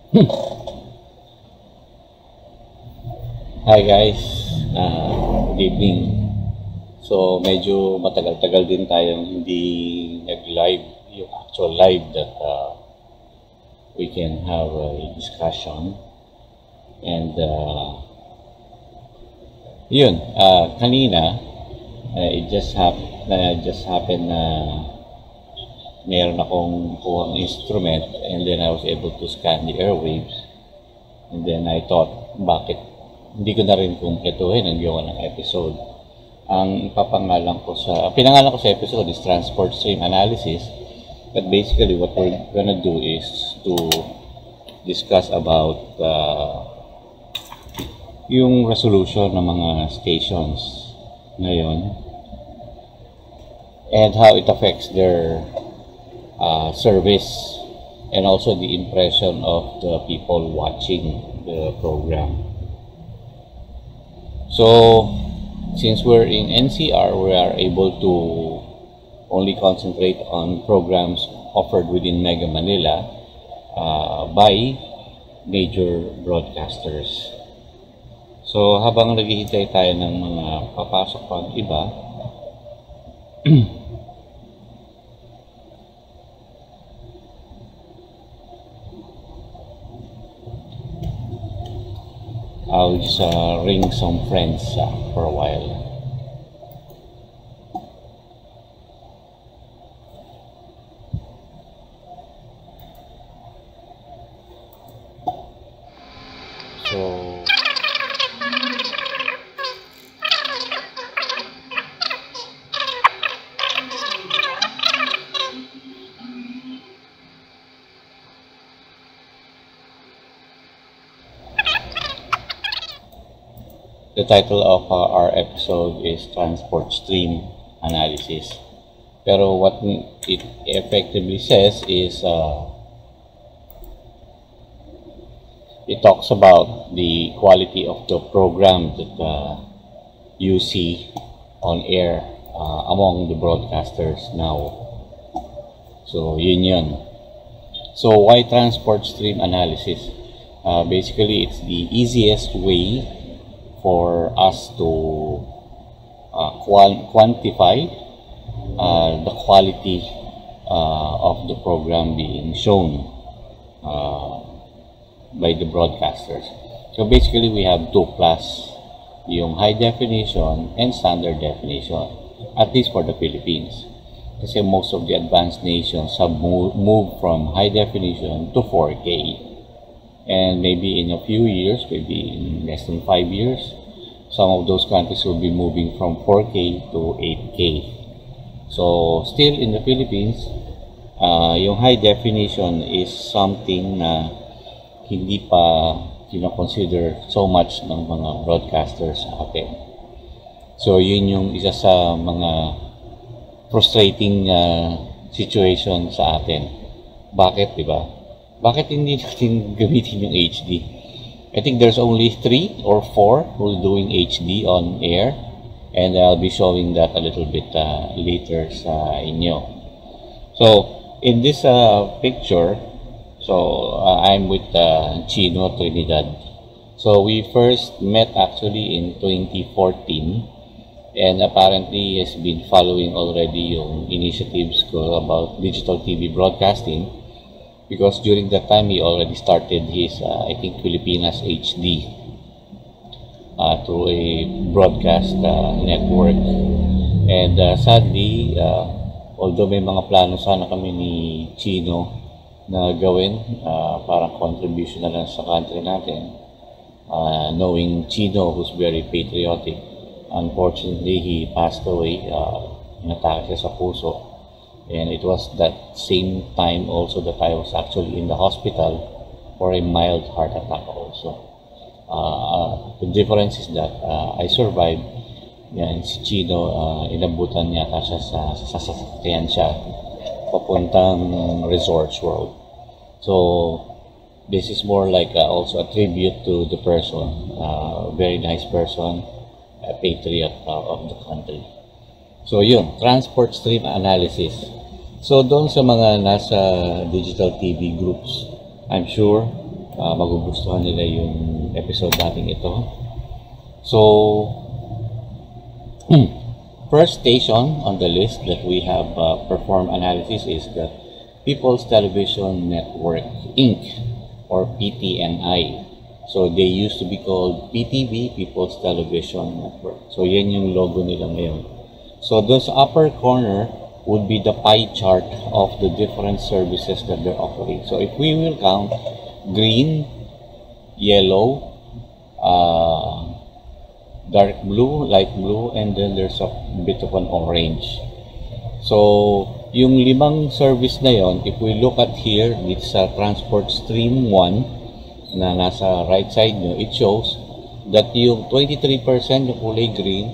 Hi guys, good evening. So medyo matagal-tagal din tayong hindi nag-live, yung actual live that we can have a discussion. And kanina it just happened na meron akong kuhang instrument, and then I was able to scan the airwaves, and then I thought, bakit hindi ko na rin kumpletuhin ang gawa ng episode. Ang pinangalan ko sa episode is Transport Stream Analysis, but basically what we're gonna do is to discuss about yung resolution ng mga stations ngayon and how it affects their service, and also the impression of the people watching the program. So, since we're in NCR, we are able to only concentrate on programs offered within Mega Manila by major broadcasters. So, habang naghihintay tayo ng mga papasok pang iba, I'll just ring some friends for a while. So the title of our episode is Transport Stream Analysis. Pero what it effectively says is it talks about the quality of the program that you see on air among the broadcasters now. So yun. So why Transport Stream Analysis? Basically, it's the easiest way for us to quantify the quality of the program being shown by the broadcasters. So basically, we have two class, yung high definition and standard definition, at least for the Philippines. Kasi most of the advanced nations have moved from high definition to 4K. And maybe in a few years, maybe in less than 5 years, some of those countries will be moving from 4K to 8K. So, still in the Philippines, yung high definition is something na hindi pa kino-consider so much ng mga broadcasters sa atin. So, yun yung isa sa mga frustrating situation sa atin. Bakit, di ba? Bakit hindi natin gamitin yung HD? I think there's only 3 or 4 who's doing HD on air, and I'll be showing that a little bit later sa inyo. So, in this picture, I'm with Chino Trinidad. So, we first met actually in 2014, and apparently has been following already yung initiatives ko about digital TV broadcasting, because during that time he already started his I think Filipinas HD through a broadcast network. And sadly, although may mga plano sana kami ni Chino na gawin, parang contribution na lang sa country natin, knowing Chino, who's very patriotic, unfortunately he passed away, inatake siya sa puso. And it was that same time also that I was actually in the hospital for a mild heart attack also. The difference is that I survived. Yan, si Chino, inabutan yata siya sa sasakyan siya papuntang Resorts World. So, this is more like also a tribute to the person. Very nice person, a patriot of the country. So yun, transport stream analysis. So doon sa mga nasa digital TV groups, I'm sure magugustuhan nila yung episode natin ito. So, first station on the list that we have performed analysis is the People's Television Network Inc. or PTNI. So, they used to be called PTV, People's Television Network. So, yan yung logo nila ngayon. So, this upper corner would be the pie chart of the different services that they're offering. So, if we will count green, yellow, dark blue, light blue, and then there's a bit of an orange. So, yung limang service na yon, if we look at here, it's a transport stream 1 na nasa right side nyo, it shows that yung 23% yung kulay green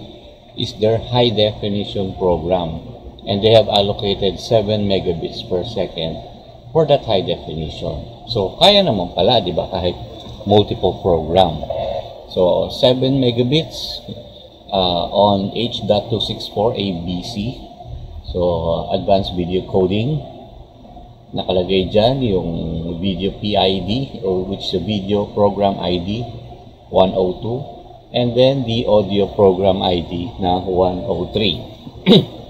is their high definition program. And they have allocated 7 megabits per second for that high definition. So, kaya naman pala, di ba, kahit multiple program. So, 7 megabits on H.264 ABC. So, advanced video coding. Nakalagay dyan yung video PID, or which is the video program ID 102. And then the audio program ID na 103.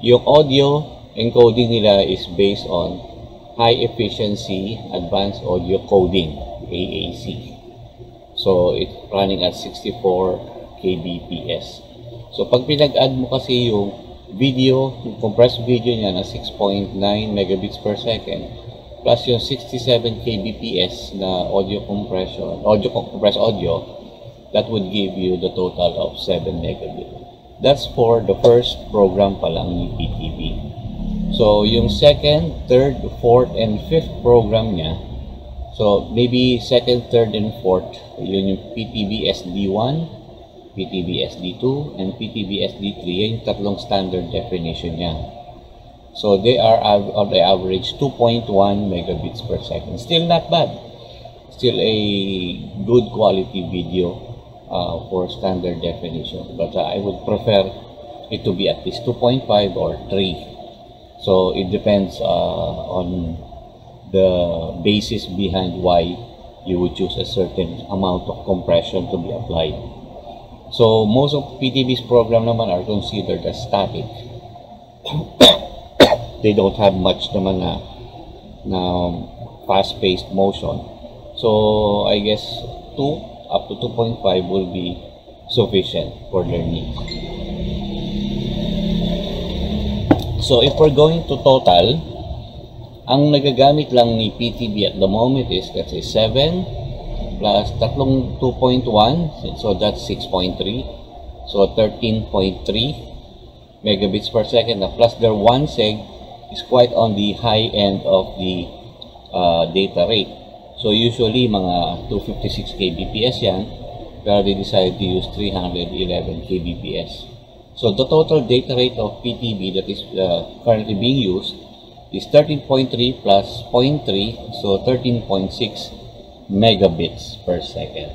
Yung audio encoding nila is based on high efficiency advanced audio coding, AAC. So, it's running at 64 kbps. So, pag pinag-add mo kasi yung video, yung compressed video niya na 6.9 megabits per second, plus yung 67 kbps na audio compression, compressed audio, that would give you the total of 7 megabits. That's for the first program pa lang ni PTV. So, yung second, third, fourth, and fifth program niya, so maybe second, third, and fourth, yun yung PTV SD1, PTV SD2, and PTV SD3, yan yung tatlong standard definition niya. So, they are on the average 2.1 megabits per second. Still not bad. Still a good quality video for standard definition. But I would prefer it to be at least 2.5 or 3. So, it depends on the basis behind why you would choose a certain amount of compression to be applied. So, most of PTV's program naman are considered as static. They don't have much naman na fast-paced motion. So, I guess 2 up to 2.5 will be sufficient for their needs. So, if we're going to total, ang nagagamit lang ni PTV at the moment is, let's say, 7 plus tatlong 2.1, so that's 6.3. So, 13.3 megabits per second. Plus, their 1 seg is quite on the high end of the data rate. So, usually, mga 256 kbps yan, pero they decided to use 311 kbps. So, the total data rate of PTV that is currently being used is 13.3 plus 0.3, so 13.6 megabits per second.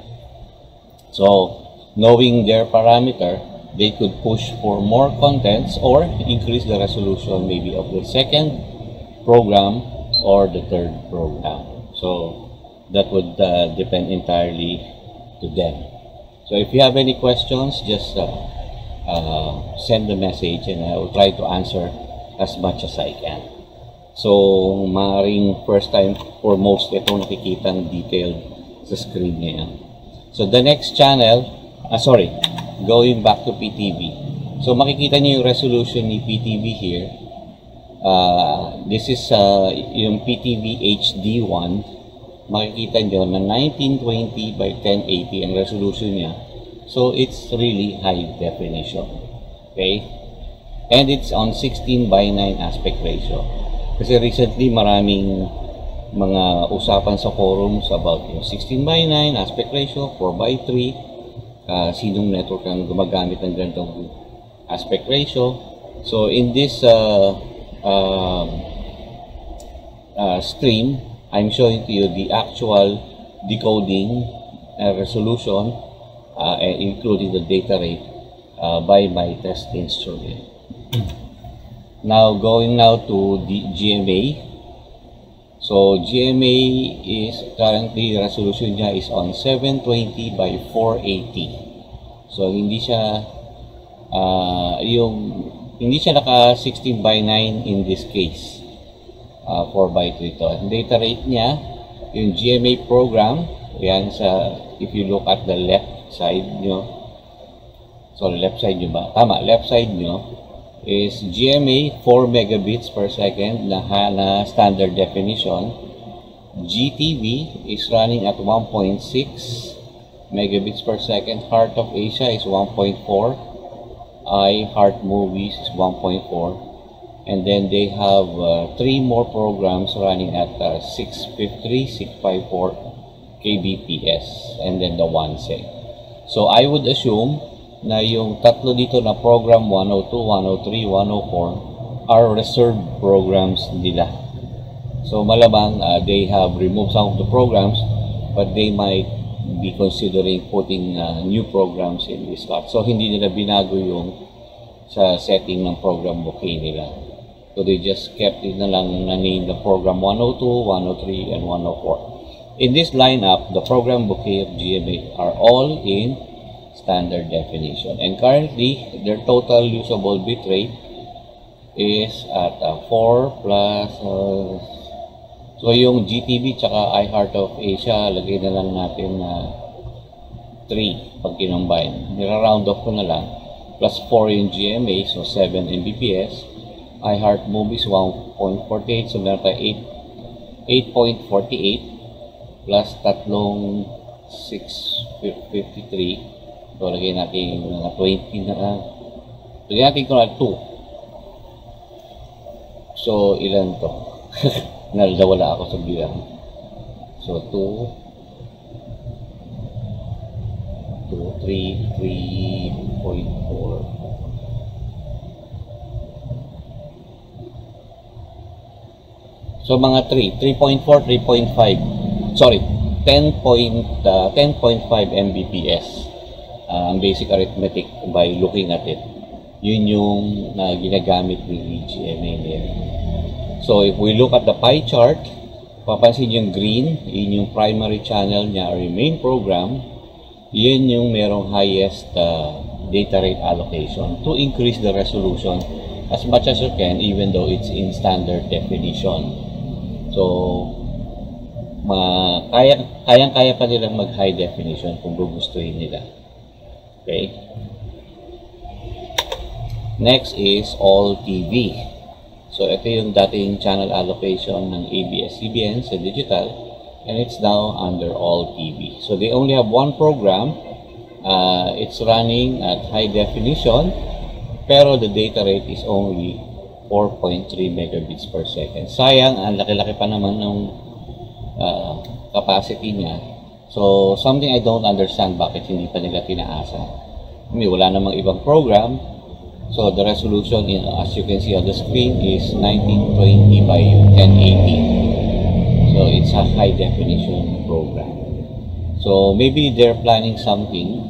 So, knowing their parameter, they could push for more contents or increase the resolution maybe of the second program or the third program. So, that would depend entirely to them. So, if you have any questions, just send the message and I will try to answer as much as I can. So, maaaring first time for most itong nakikita ng detailed sa screen niya. So, the next channel, going back to PTV. So, makikita niyo yung resolution ni PTV here. This is yung PTV HD1. Makikita niyo na 1920 by 1080 ang resolution niya. So, it's really high definition. Okay? And it's on 16 by 9 aspect ratio. Kasi recently, maraming mga usapan sa forums about yung 16 by 9 aspect ratio, 4 by 3, sinong network ang gumagamit ng ganitong aspect ratio. So, in this stream, I'm showing to you the actual decoding resolution, including the data rate by my test instrument. Now, going now to the GMA. So GMA is currently, resolution niya is on 720 by 480. So hindi siya hindi siya naka 16 by 9 in this case. 4 by 3 to. Ang data rate niya, yung GMA program, yan sa, if you look at the left side nyo, sorry, left side nyo ba? Tama, left side nyo is GMA 4 megabits per second na standard definition. GTV is running at 1.6 megabits per second. Heart of Asia is 1.4. iHeart Movies is 1.4. And then they have 3 more programs running at 653, 654 kbps, and then the 1 seg. So I would assume na yung tatlo dito na program 102, 103, 104 are reserved programs nila. So malamang they have removed some of the programs, but they might be considering putting new programs in this slot. So hindi nila binago yung sa setting ng program bouquet nila. So they just kept it na lang na name the program 102, 103, and 104. In this lineup, the program bouquet of GMA are all in standard definition, and currently their total usable bitrate is at 4 plus so yung GTV tsaka iHeart of Asia, lagay na lang natin na 3 pag kinombine. Nira-round off ko na lang, plus 4 yung GMA, so 7 Mbps. iHeart Movies 1.48, so meron tayo 8.48 plus tatlong 653. So, lagay natin mga 20 na lang. Lagay natin ko na 2. So, ilan to? Nalawala ako sa bilang. So, 2, 3, 3.4. So, mga 3. 3.4, 3.5. Sorry, 10.5 Mbps. Ang basic arithmetic by looking at it. Yun yung ginagamit ni GMA there. So if we look at the pie chart, papansin yung green, yun yung primary channel niya or yung main program. Yun yung merong highest data rate allocation to increase the resolution as much as you can, even though it's in standard definition. So kayang-kaya pa nilang mag high definition kung gugustuhin nila. Okay. Next is All TV. So ito yung dating channel allocation ng ABS-CBN sa digital, and it's now under All TV. So they only have one program. It's running at high definition, pero the data rate is only 4.3 megabits per second. Sayang, ang laki-laki pa naman ng capacity niya. So, something I don't understand bakit hindi pa nila tinaasa. I mean, wala namang ibang program. So, the resolution, as you can see on the screen, is 1920 by 1080. So, it's a high definition program. So, maybe they're planning something.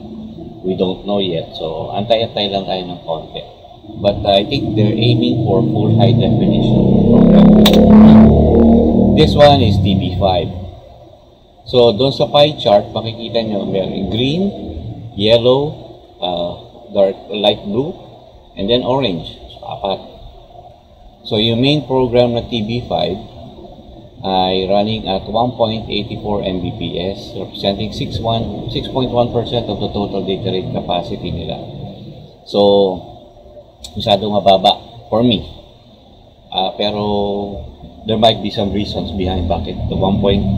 We don't know yet. So, antay-antay lang tayo ng konti. But I think they're aiming for full high definition program. This one is TB5. So, doon sa pie chart, makikita nyo, may green, yellow, dark, light blue, and then orange. So, 4. So, yung main program na TB5 ay running at 1.84 Mbps, representing 6.1% of the total data rate capacity nila. So, masyadong mababa for me. Pero, there might be some reasons behind bakit the 1.84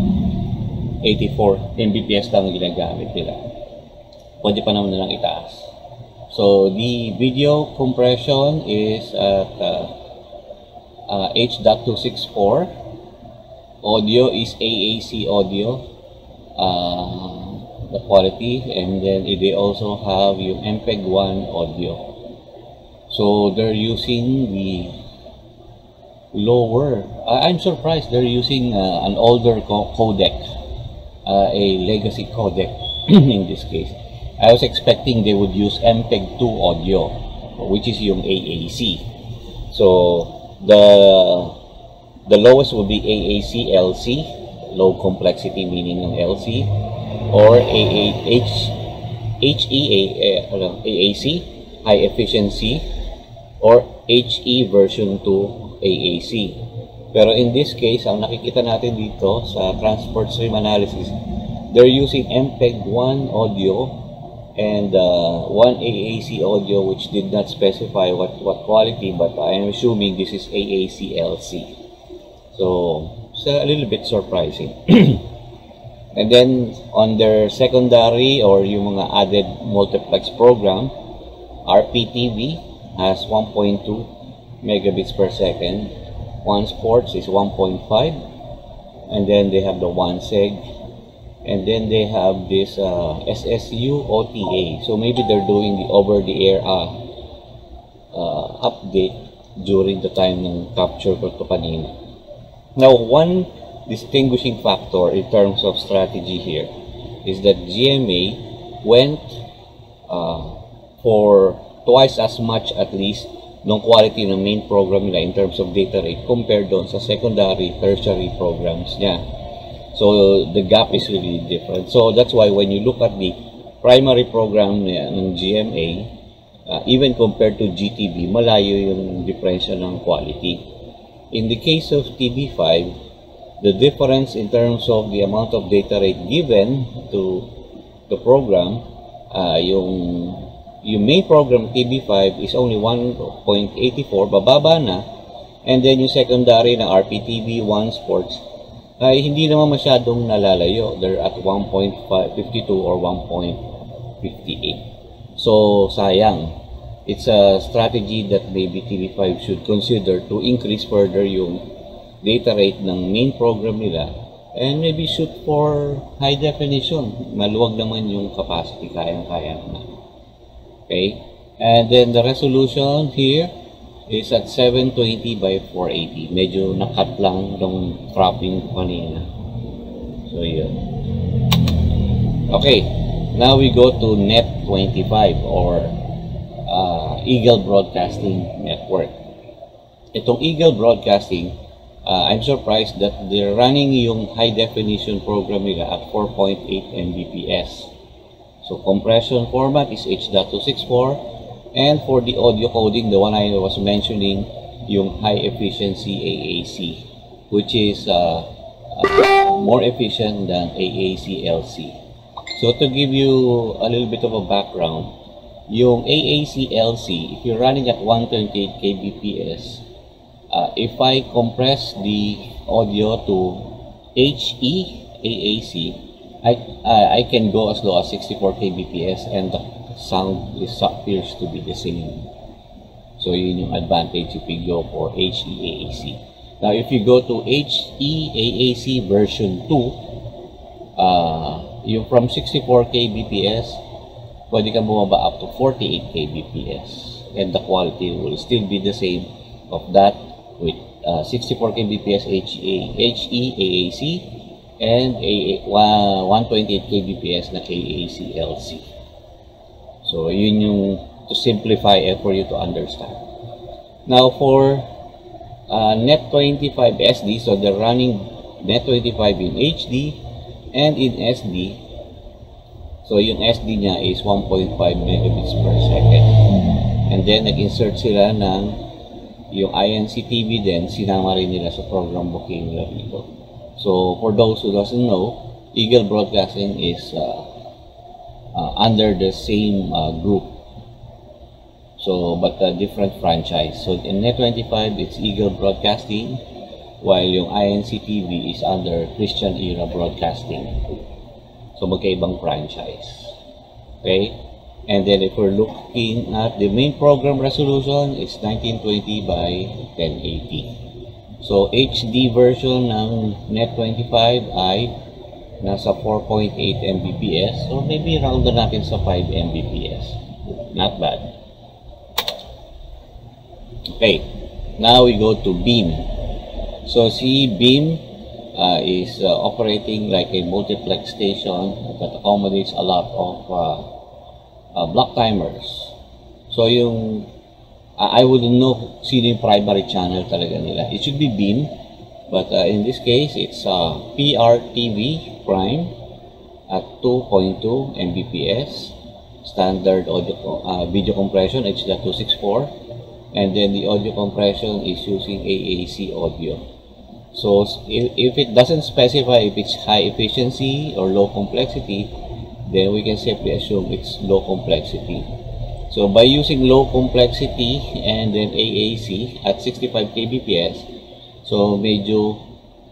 Mbps lang ang ginagamit nila. Pwede pa naman nilang itaas. So, the video compression is at H.264. Audio is AAC audio. The quality. And then, they also have yung MPEG-1 audio. So, they're using the lower. I'm surprised they're using an older codec. A legacy codec in this case. I was expecting they would use MPEG-2 audio, which is yung AAC. So, the The lowest will be AAC LC, low complexity meaning ng LC, or AAC, high efficiency, or HE version 2 AAC. Pero in this case, ang nakikita natin dito sa transport stream analysis, they're using MPEG-1 audio and one AAC audio which did not specify what quality, but I am assuming this is AAC LC. So it's a little bit surprising. And then on their secondary or yung mga added multiplex program, RPTV has 1.2 megabits per second, one sports is 1.5, and then they have the 1 seg, and then they have this SSU OTA. So maybe they're doing the over-the-air update during the time ng capture ko ito kanina. Now, one distinguishing factor in terms of strategy here is that GMA went for twice as much at least ng quality ng main program nila in terms of data rate compared doon sa secondary, tertiary programs niya. So the gap is really different. So that's why when you look at the primary program ng GMA, even compared to GTV, malayo yung diferensya ng quality. In the case of TB5, the difference in terms of the amount of data rate given to the program, yung main program TB5 is only 1.84, bababa na, and then yung secondary na RPTV 1 Sports ay hindi naman masyadong nalalayo. They're at 1.52 or 1.58. So sayang. It's a strategy that maybe TV5 should consider to increase further yung data rate ng main program nila and maybe shoot for high definition. Maluwag naman yung capacity, kayang-kaya na. Okay? And then the resolution here is at 720 by 480. Medyo nakat lang yung cropping kanina. So, yun. Okay. Now we go to Net25 or Eagle Broadcasting Network. Itong Eagle Broadcasting, I'm surprised that they're running yung high definition program nila at 4.8 Mbps. So compression format is H.264, and for the audio coding, the one I was mentioning, yung high efficiency AAC, which is more efficient than AAC LC. So to give you a little bit of a background, yung AAC LC, if you're running at 128 kbps, if I compress the audio to HE AAC, I can go as low as 64 kbps and the sound appears to be the same. So yun yung advantage if you go for HE AAC. Now if you go to HE AAC version 2, yung from 64 kbps, pwede ka bumaba up to 48 kbps and the quality will still be the same of that with 64 kbps HE AAC and 128 kbps na AAC LC. So yun yung to simplify for you to understand. Now for Net25 SD, so they're running Net25 in HD and in SD. So yung SD niya is 1.5 megabits per second. And then nag-insert sila ng yung INC TV din, sinama rin nila sa program booking nila dito. So for those who doesn't know, Eagle Broadcasting is under the same group. So but a different franchise. So in Net25 it's Eagle Broadcasting, while yung INC TV is under Christian Era Broadcasting. So magkaibang franchise. Okay? And then if we're looking at the main program resolution, it's 1920 by 1080. So HD version ng Net25 ay nasa 4.8 Mbps or maybe round na natin sa 5 Mbps. Not bad. Okay. Now we go to Beam. So see, Beam is operating like a multiplex station that accommodates a lot of block timers. So yung I wouldn't know sino yung primary channel talaga nila. It should be Beam, But in this case, it's PRTV Prime at 2.2 Mbps. Standard audio video compression H.264, and then the audio compression is using AAC audio. So if it doesn't specify if it's high efficiency or low complexity, then we can simply assume it's low complexity. So by using low complexity and then AAC at 65 kbps, so medyo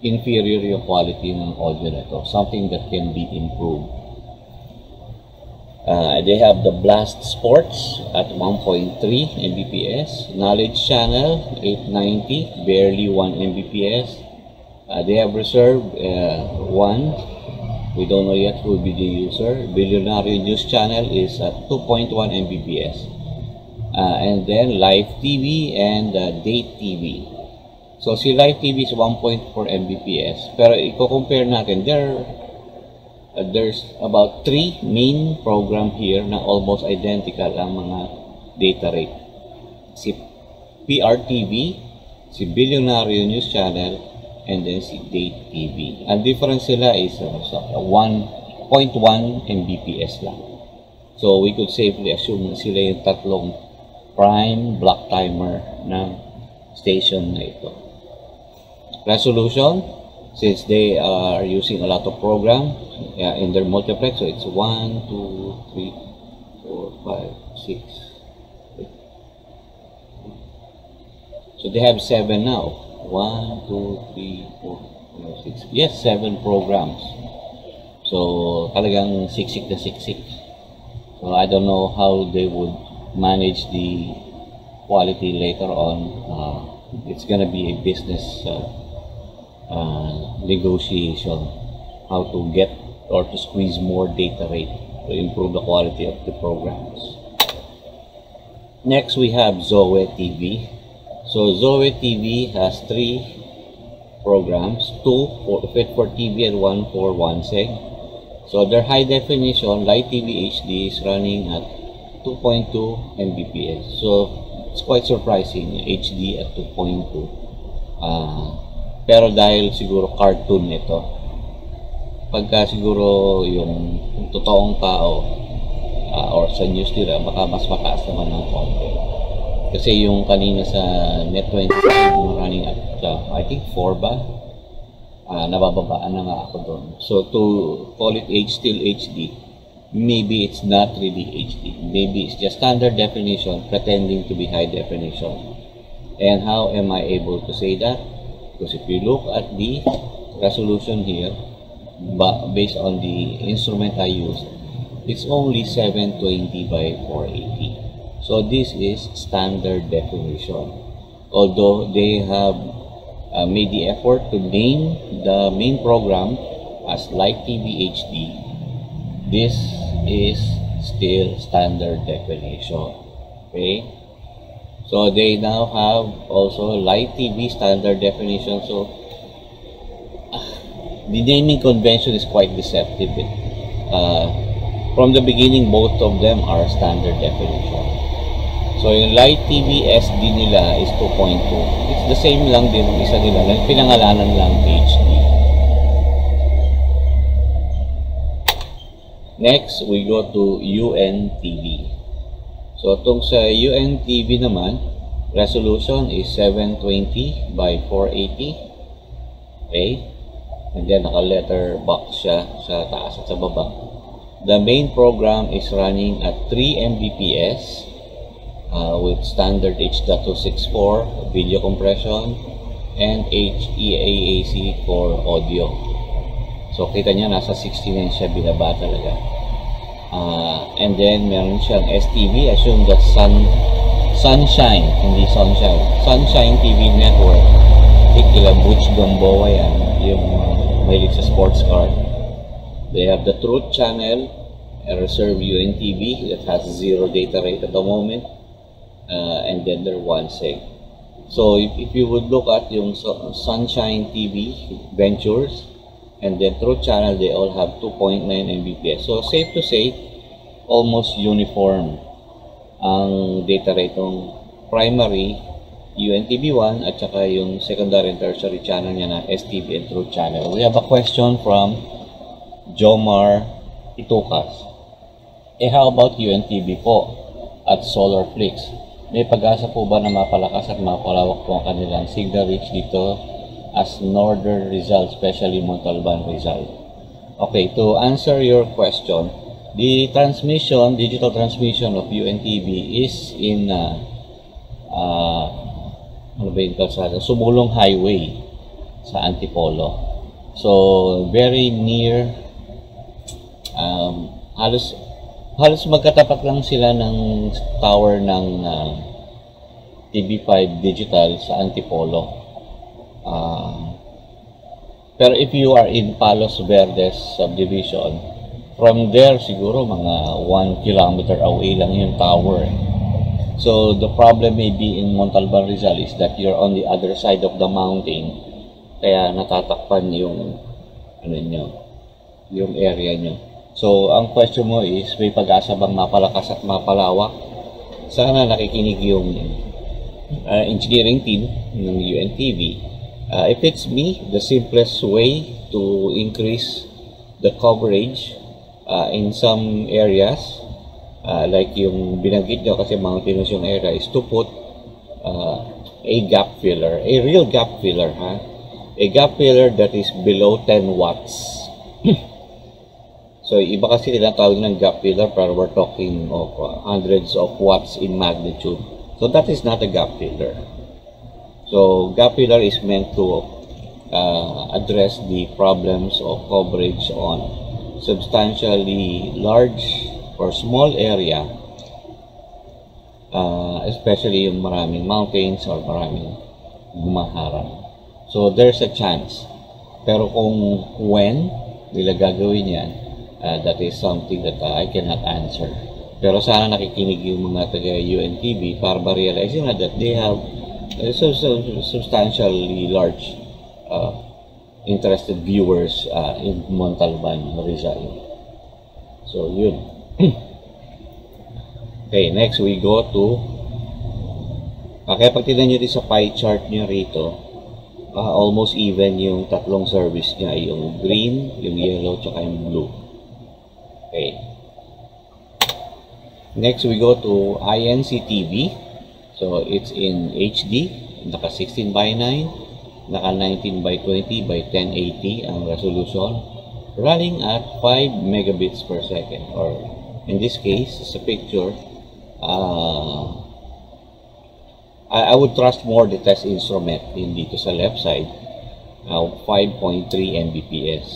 inferior yung quality ng audio na to, something that can be improved. They have the Blast Sports at 1.3 Mbps, Knowledge Channel 890, barely 1 Mbps. They have Reserve 1, we don't know yet who will be the user. Billionaire News Channel is at 2.1 Mbps. And then Live TV and Date TV. So si Live TV is 1.4 Mbps, pero i-compare natin, there's about 3 main program here na almost identical ang mga data rate. Si PRTV, si Billionaire News Channel, and then si Date TV. Ang difference sila is 1.1 Mbps lang. So we could safely assume na sila yung tatlong prime block timer ng station na ito. Resolution, since they are using a lot of program in their multiplex, so it's 1, 2, 3, 4, 5, 6. So they have 7 now. 1, 2, 3, 4, 5, 6. Yes, 7 programs. So talagang siksik na siksik. So I don't know how they would manage the quality later on. It's gonna be a business negotiation, how to get or to squeeze more data rate to improve the quality of the programs. Next we have Zoe TV. So Zoe TV has 3 programs, 2 fit for TV and 1 for 1seg. So their high definition Light TV HD is running at 2.2 Mbps. So it's quite surprising, HD at 2.2. Pero dahil siguro cartoon ito, pagka siguro yung totoong tao or sa news nila, baka mas mataas naman ng konti. Kasi yung kanina sa Net25 running at I think 4 ba? Nabababaan na nga ako doon. So to call it still HD, maybe it's not really HD. Maybe it's just standard definition pretending to be high definition. And how am I able to say that? Because if you look at the resolution here, based on the instrument I used, it's only 720 by 480. So this is standard definition. Although they have made the effort to name the main program as Light TV HD, this is still standard definition. Okay? So they now have also Light TV standard definition. So the naming convention is quite deceptive. From the beginning, both of them are standard definition. So yung Light TV SD nila is 2.2. It's the same lang din ng isa nila, lang pinangalanan lang HD. Next, we go to UNTV. So itong sa UNTV naman, resolution is 720 by 480. Okay? And then naka-letter box siya sa taas at sa baba. The main program is running at 3 Mbps with standard H.264 video compression and HEAAC for audio. So kita niya nasa 69 siya, binaba talaga. And then meron siyang STV, assume that Sunshine, hindi Sunshine, Sunshine TV Network. Kila Butch Gamboa yan, yung mahilig sa sports car. They have the Truth Channel, a Reserve UNTV that has 0 data rate at the moment, and then their 1seg. So if you would look at yung Sunshine TV Ventures and then Truth Channel, they all have 2.9 Mbps. So safe to say, almost uniform ang data rate ng primary UNTV1 at saka yung secondary and tertiary channel niya na STV and Truth Channel. We have a question from Jomar Itukas. How about UNTV po at Solarflix? May pag-asa po ba na mapalakas at mapalawak po ang kanilang signal reach dito as Northern Rizal, especially Montalban Rizal? Okay, to answer your question, the digital transmission of UNTV is in Sumulong Highway sa Antipolo. So, very near, halos magkatapat lang sila ng tower ng TV5 Digital sa Antipolo. Pero if you are in Palos Verdes subdivision, from there siguro mga 1 kilometer away lang yung tower. So the problem may be in Montalban Rizal is that you're on the other side of the mountain, kaya natatakpan yung yung area nyo. So ang question mo is, may pag-asa bang mapalakas at mapalawak? Sana nakikinig yung engineering team ng UNTV. If it's me, the simplest way to increase the coverage in some areas, like yung binanggit nyo kasi mountainous yung area, is to put a gap filler, a real gap filler, a gap filler that is below 10 watts. So iba kasi tinatawag ng gap filler, pero we're talking of hundreds of watts in magnitude. So that is not a gap filler. So gap filler is meant to address the problems of coverage on substantially large or small area, especially yung maraming mountains or maraming gumaharang. So there's a chance. Pero kung when nila gagawin yan, that is something that I cannot answer. Pero sana nakikinig yung mga taga UNTV para ma-realize na that they have substantially large interested viewers in Montalban, Rizal. So yun. Okay, next we go to kaya pag tignan nyo din sa pie chart nyo rito, almost even yung tatlong service niya, yung green, yung yellow, tsaka yung blue. Okay. Next we go to INC TV. So it's in HD, naka 16 by 9, naka 19 by 20 by 1080 ang resolution, running at 5 megabits per second, or in this case, sa picture, I would trust more the test instrument in dito sa left side, 5.3 Mbps.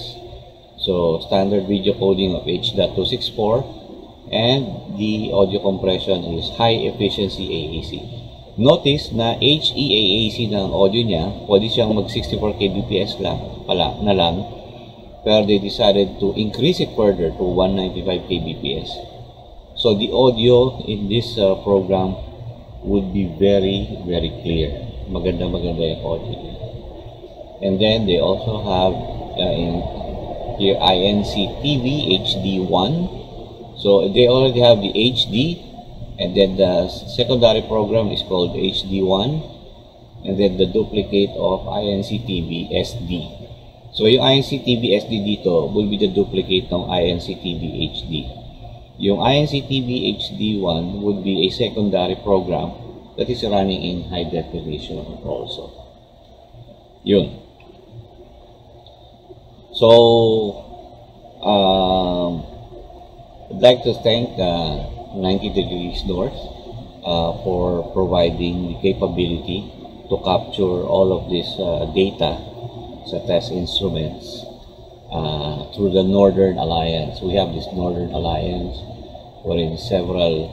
So standard video coding of H.264, and the audio compression is high efficiency AAC. Notice na HEAAC ng audio niya, pwede siyang mag 64 kbps lang, pero they decided to increase it further to 195 kbps. So the audio in this program would be very, very clear. Maganda yung audio. And then they also have in here INC TV HD1. So they already have the HD, and then the secondary program is called HD1, and then the duplicate of INC TV SD. So yung INC TV SD dito will be the duplicate ng INC TV HD. Yung INC TV HD1 would be a secondary program that is running in high definition also. Yun. So I'd like to thank 90 Degrees North for providing the capability to capture all of this data sa test instruments through the Northern Alliance. We have this Northern Alliance wherein several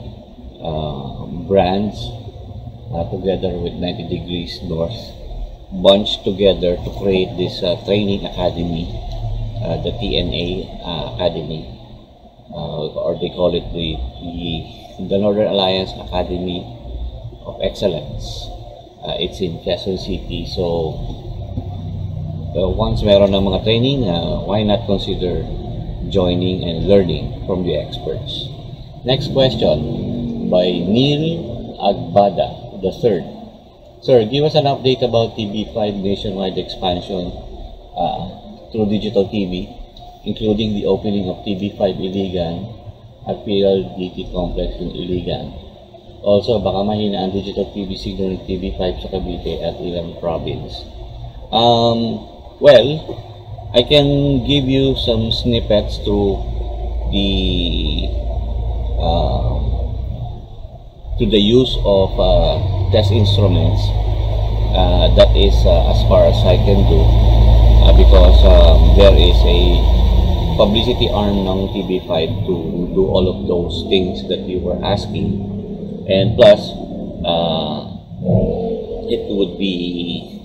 brands together with 90 Degrees North bunched together to create this training academy, the TNA Academy. Or they call it the Northern Alliance Academy of Excellence. It's in Quezon City. So once meron ng mga training, why not consider joining and learning from the experts? Next question by Neil Agbada III. Sir, give us an update about TV5 nationwide expansion through digital TV, including the opening of TV5 Iligan at PLDT Complex in Iligan. Also, baka mahina ang digital TV signal ng TV5 sa Cavite at ilang province. Well, I can give you some snippets through the use of test instruments. That is as far as I can do, because there is a publicity arm ng TV5 to do all of those things that you were asking, and plus it would be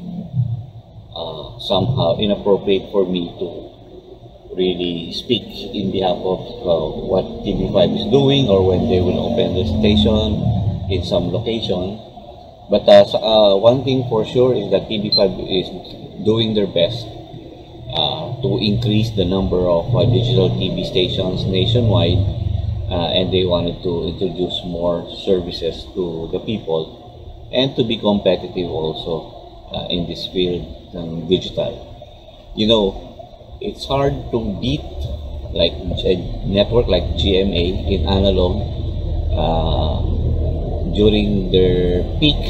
somehow inappropriate for me to really speak in behalf of what TV5 is doing or when they will open the station in some location. But one thing for sure is that TV5 is doing their best to increase the number of digital TV stations nationwide, and they wanted to introduce more services to the people and to be competitive also in this field ng digital. You know, it's hard to beat like a network like GMA in analog. During their peak,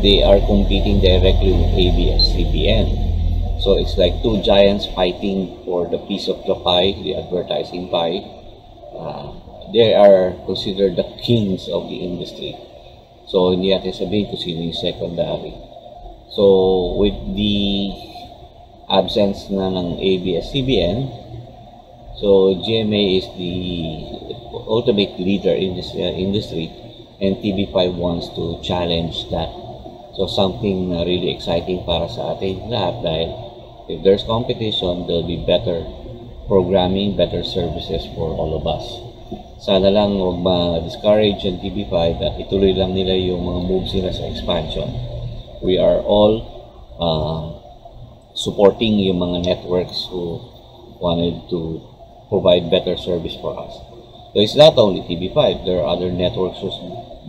they are competing directly with ABS-CBN. So it's like two giants fighting for the piece of the pie, the advertising pie. They are considered the kings of the industry. So hindi natin sabihin kung sino yung secondary. So with the absence na ng ABS-CBN, so GMA is the ultimate leader in this industry, and TV5 wants to challenge that. So something really exciting para sa ating lahat, dahil if there's competition, there'll be better programming, better services for all of us. Sana lang huwag ma-discourage ang TV5 at ituloy lang nila yung mga moves nila sa expansion. We are all supporting yung mga networks who wanted to provide better service for us. So it's not only TV5, there are other networks who's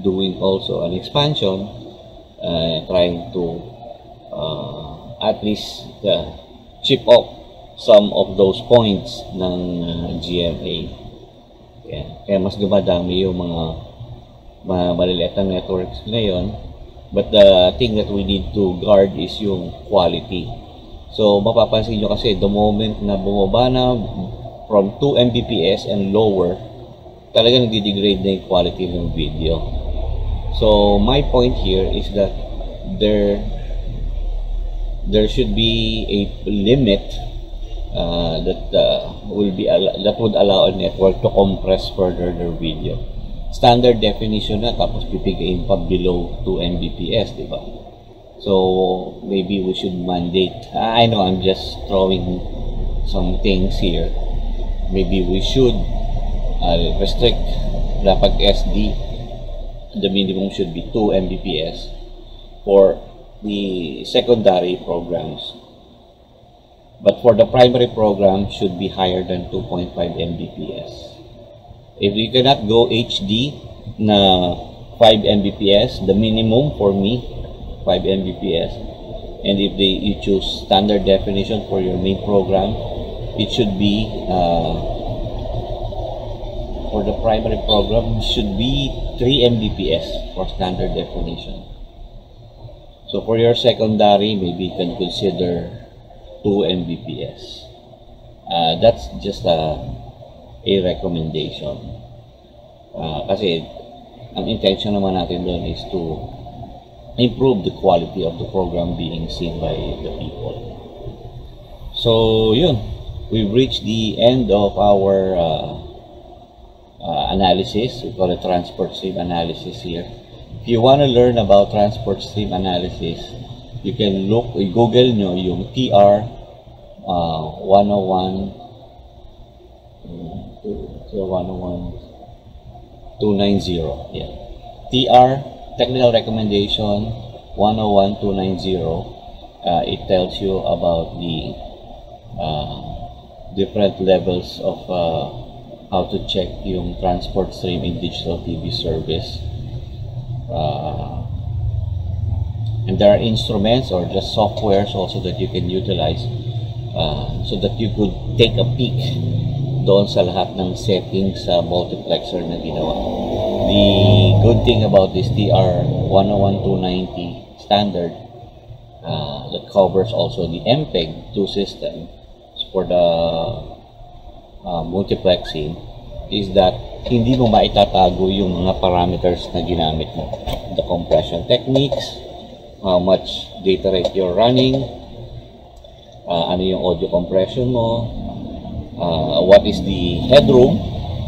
doing also an expansion, trying to at least chip off some of those points ng GMA. Kaya mas dumadami yung mga maliliit na networks ngayon. But the thing that we need to guard is yung quality. So mapapansin nyo kasi the moment na bumaba na from 2 Mbps and lower, talaga nagde-degrade na yung quality ng video. So my point here is that there should be a limit that would allow a network to compress further their video. Standard definition na, tapos pipigain pa below 2 Mbps, di ba? So maybe we should mandate. I know I'm just throwing some things here. Maybe we should restrict dapat SD. The minimum should be 2 Mbps for the secondary programs. But for the primary program, should be higher than 2.5 Mbps. If you cannot go HD na 5 Mbps, the minimum for me, 5 Mbps. And if you choose standard definition for your main program, it should be, for the primary program, should be 3 Mbps for standard definition. So for your secondary, maybe you can consider 2 Mbps. That's just a recommendation. Kasi ang intention naman natin doon is to improve the quality of the program being seen by the people. So yun, we've reached the end of our analysis. We call it transport stream analysis here. If you want to learn about transport stream analysis, you can Google nyo yung TR 101 290. Yeah. TR, Technical Recommendation 101-290. It tells you about the different levels of how to check yung transport stream in digital TV service. And there are instruments or just softwares also that you can utilize so that you could take a peek doon sa lahat ng settings sa multiplexer na ginawa. The good thing about this TR-101290 standard that covers also the MPEG 2 system for the multiplexing is that hindi mo maitatago yung mga parameters na ginamit mo. The compression techniques, how much data rate you're running, ano yung audio compression mo, what is the headroom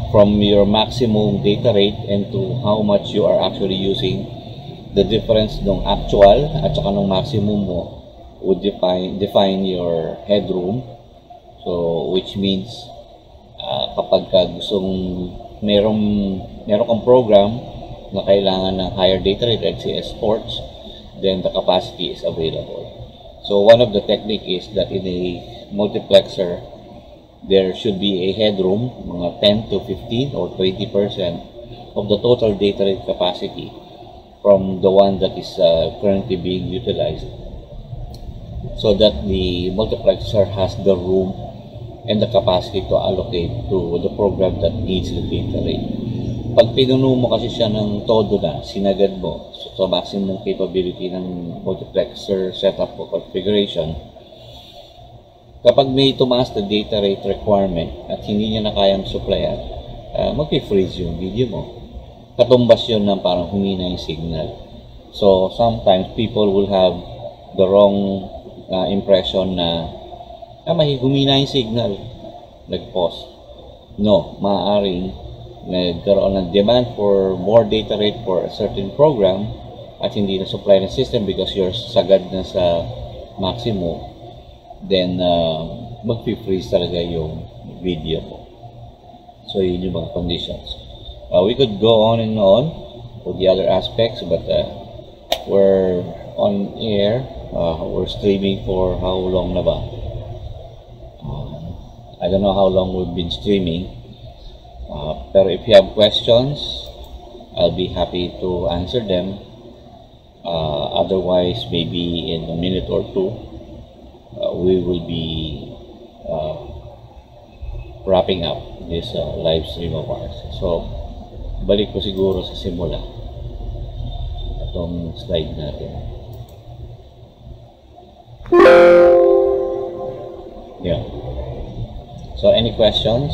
from your maximum data rate and to how much you are actually using. The difference ng actual at saka ng maximum mo would define your headroom. So which means kapag gustong meron kang program na kailangan ng higher data rate like CS Sports, then the capacity is available. So one of the technique is that in a multiplexer there should be a headroom, mga 10 to 15 or 20% of the total data rate capacity from the one that is currently being utilized, so that the multiplexer has the room and the capacity to allocate to the program that needs the data rate. Pag pinuno mo kasi siya ng todo na, sinagad mo sa maximum capability ng multiplexer setup o configuration, kapag may tumaas na data rate requirement at hindi niya na kayang supplyan, mag-freeze yung video mo. Katumbas yun ng parang humina yung signal. So sometimes people will have the wrong impression na may humina yung signal, nag-pause. No, maaaring nagkaroon ng demand for more data rate for a certain program at hindi na supply ng system because you're sagad na sa maximum, then mag-freeze talaga yung video mo. So yun yung mga conditions. We could go on and on with the other aspects, but we're on air. We're streaming for how long na ba? I don't know how long we've been streaming. Pero if you have questions, I'll be happy to answer them. Otherwise, maybe in a minute or two, we will be wrapping up this live stream of ours. So, balik ko siguro sa simula itong slide natin. Yeah. So, any questions?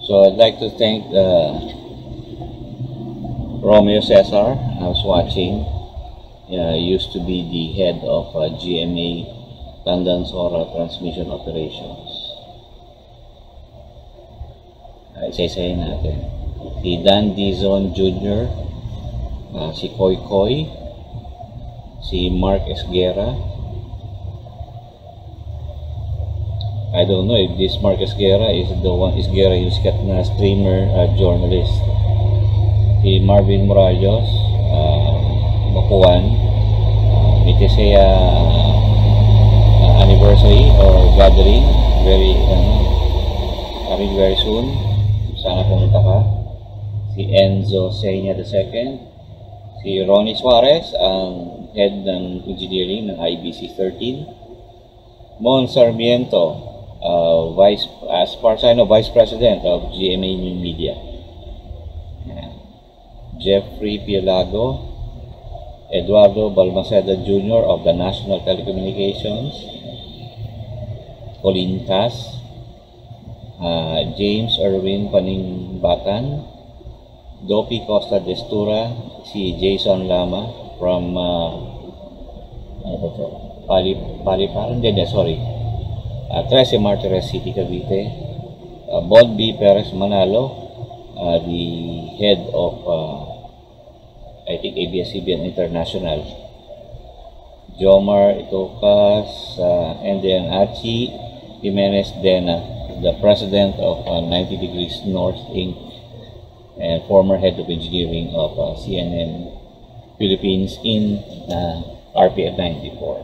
So, I'd like to thank Romeo Cesar. I was watching. Used to be the head of GMA Tandansora Transmission Operations. Isa-isayin natin. Si Dan Dizon Jr., si Koy Koy, si Mark Esguerra. I don't know if this Mark Esguerra is the one, Esguerra yung sikat na streamer, journalist. Si Marvin Morales, Makuan, Mitisea anniversary or gathering, coming very soon. Sana pumunta ka. Si Enzo Senya II, si Ronnie Suarez, ang head ng engineering ng IBC 13, Mon Sarmiento, as far as I know, Vice President of GMA New Media, Jeffrey Pielago, Eduardo Balmaceda Jr. of the National Telecommunications, Colin Tas, James Erwin Paningbatan, Dopi Costa Destura, si Jason Lama from Trece Martires City, Cavite, Bon B. Perez Manalo, the head of I think ABS-CBN International, Jomar Itocas, and then Achi Jimenez Dena, the president of 90 Degrees North Inc. and former head of engineering of CNN Philippines in RPF 94.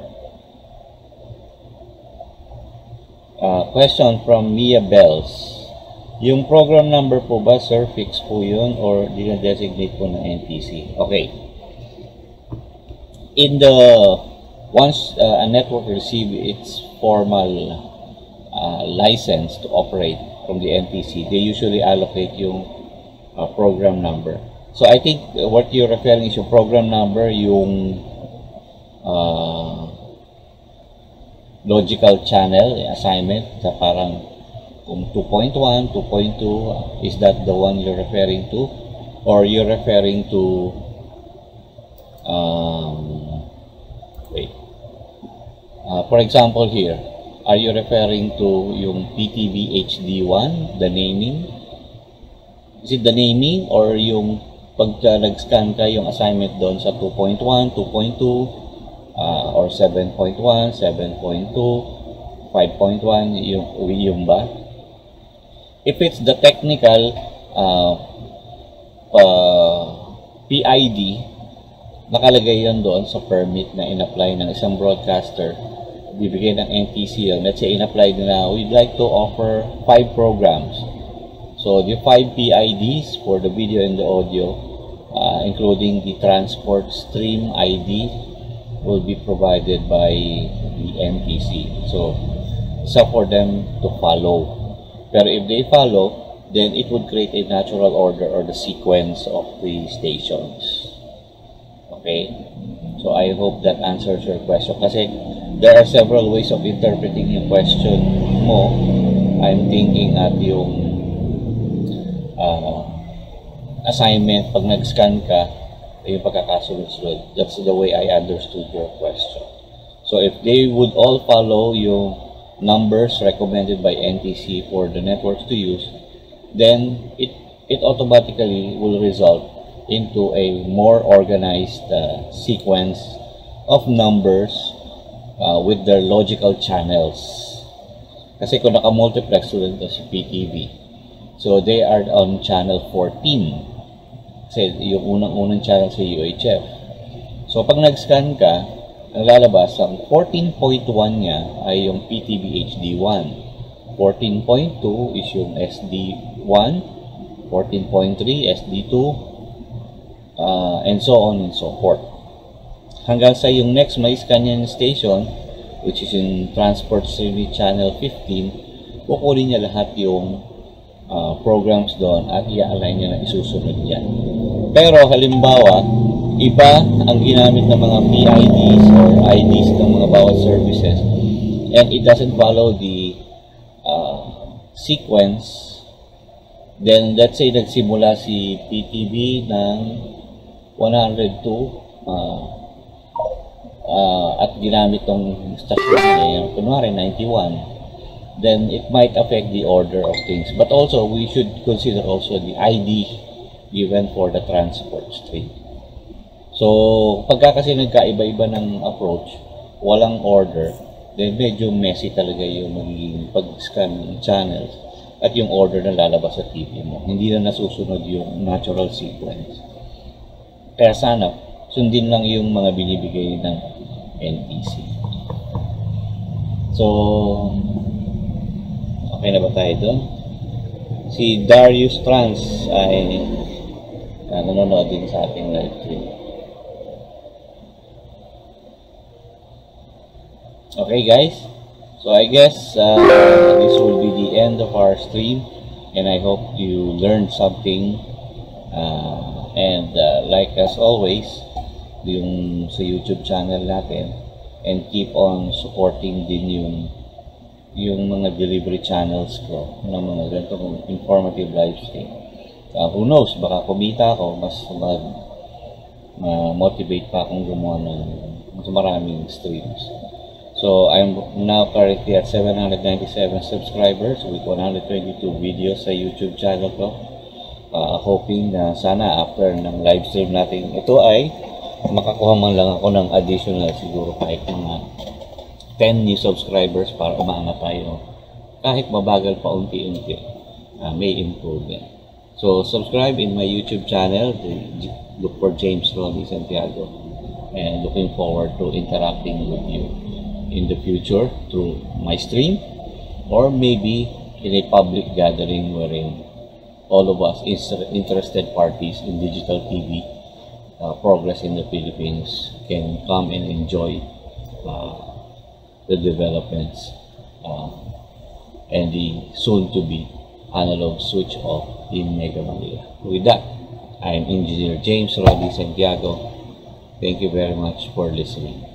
Question from Mia Bells. Yung program number po ba, sir, fix po yun or dina-designate po ng NTC? Okay. In the, once a network receive its formal license to operate from the NTC, they usually allocate yung program number. So I think what you're referring is yung program number, yung logical channel assignment sa parang kung 2.1, 2.2, is that the one you're referring to? Or you're referring to, for example here, are you referring to yung PTV HD1, the naming? Is it the naming or yung pag nag-scan ka yung assignment doon sa 2.1, 2.2, or 7.1, 7.2, 5.1, yung ba? If it's the technical PID, nakalagay yan doon sa permit na in-apply ng isang broadcaster, bibigay ng NTC yun. Let's say in-apply na, we'd like to offer 5 programs. So the 5 PIDs for the video and the audio, including the transport stream ID, will be provided by the NTC. So it's up for them to follow. Pero if they follow, then it would create a natural order or the sequence of the stations. Okay? So I hope that answers your question. Kasi there are several ways of interpreting yung question mo. I'm thinking at yung assignment, pag nag-scan ka, yung pagkakasunod-sunod. That's the way I understood your question. So if they would all follow yung numbers recommended by NTC for the networks to use, then it automatically will result into a more organized sequence of numbers with their logical channels. Kasi kung naka-multiplex student si PTV, so they are on channel 14. Kasi yung unang-unang channel sa UHF. So pag nag-scan ka, ang lalabas, ang 14.1 niya ay yung PTV HD1. 14.2 is yung SD1, 14.3 SD2, and so on and so forth. Hanggang sa yung next may scan yan station, which is in Transport Stream Channel 15, kukunin niya lahat yung programs doon at i-align niya na isusunod yan. Pero halimbawa, iba ang ginamit ng mga PIDs or IDs ng mga bawat services and it doesn't follow the sequence, then let's say nagsimula si PTV ng 102 at ginamit tong station niya, kunwari 91, then it might affect the order of things. But also, we should consider also the ID given for the transport stream. So, pagka kasi nagkaiba-iba ng approach, walang order, then medyo messy talaga yung magiging pag-scan ng channels at yung order na lalabas sa TV mo. Hindi na nasusunod yung natural sequence. Kaya sana, sundin lang yung mga binibigay ng NTC. So, okay na ba tayo doon? Si Darius Trans ay nanonood din sa ating live stream. Okay guys, so I guess this will be the end of our stream and I hope you learned something and like as always yung sa YouTube channel natin, and keep on supporting din yung mga delivery channels ko ng mga ganitong informative live stream. Who knows, baka kumita ako, mas motivate pa akong gumawa ng mas maraming streams. So I'm now currently at 797 subscribers with 122 videos sa YouTube channel ko. Hoping na sana after ng live stream natin ito ay makakuha man lang ako ng additional siguro kahit mga 10 new subscribers para umaangat tayo. Kahit mabagal pa unti-unti, may improvement. So subscribe in my YouTube channel. Look for James Ronnie Santiago. And looking forward to interacting with you in the future through my stream or maybe in a public gathering wherein all of us interested parties in digital TV progress in the Philippines can come and enjoy the developments and the soon-to-be analog switch off in Mega Manila. With that, I am Engineer James Roddy Santiago. Thank you very much for listening.